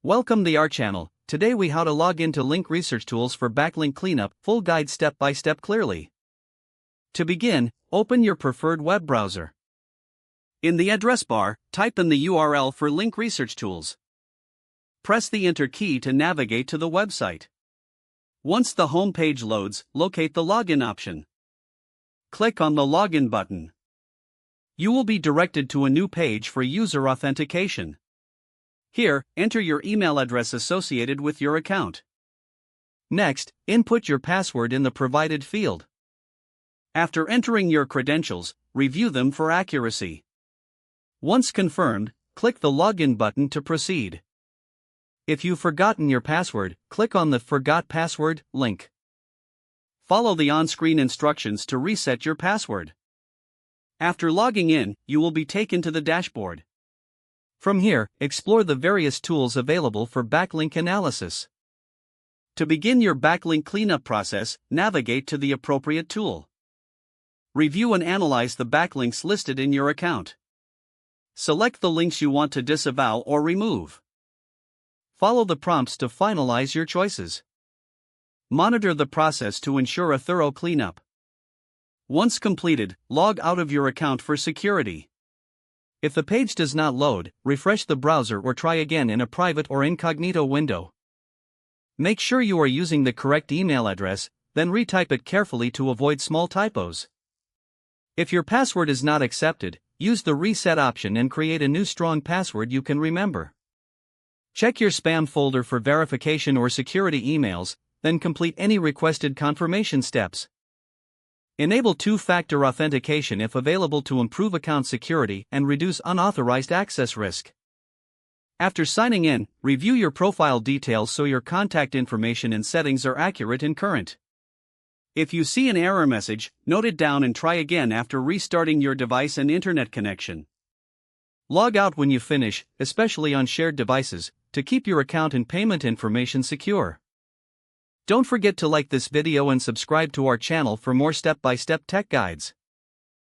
Welcome to our channel. Today we how to log into LinkResearchTools for backlink cleanup, full guide step by step clearly. To begin, open your preferred web browser. In the address bar, type in the URL for LinkResearchTools. Press the Enter key to navigate to the website. Once the home page loads, locate the login option. Click on the login button. You will be directed to a new page for user authentication. Here, enter your email address associated with your account. Next, input your password in the provided field. After entering your credentials, review them for accuracy. Once confirmed, click the Login button to proceed. If you've forgotten your password, click on the Forgot Password link. Follow the on-screen instructions to reset your password. After logging in, you will be taken to the dashboard. From here, explore the various tools available for backlink analysis. To begin your backlink cleanup process, navigate to the appropriate tool. Review and analyze the backlinks listed in your account. Select the links you want to disavow or remove. Follow the prompts to finalize your choices. Monitor the process to ensure a thorough cleanup. Once completed, log out of your account for security. If the page does not load, refresh the browser or try again in a private or incognito window. Make sure you are using the correct email address, then retype it carefully to avoid small typos. If your password is not accepted, use the reset option and create a new strong password you can remember. Check your spam folder for verification or security emails, then complete any requested confirmation steps. Enable two-factor authentication if available to improve account security and reduce unauthorized access risk. After signing in, review your profile details so your contact information and settings are accurate and current. If you see an error message, note it down and try again after restarting your device and internet connection. Log out when you finish, especially on shared devices, to keep your account and payment information secure. Don't forget to like this video and subscribe to our channel for more step-by-step tech guides.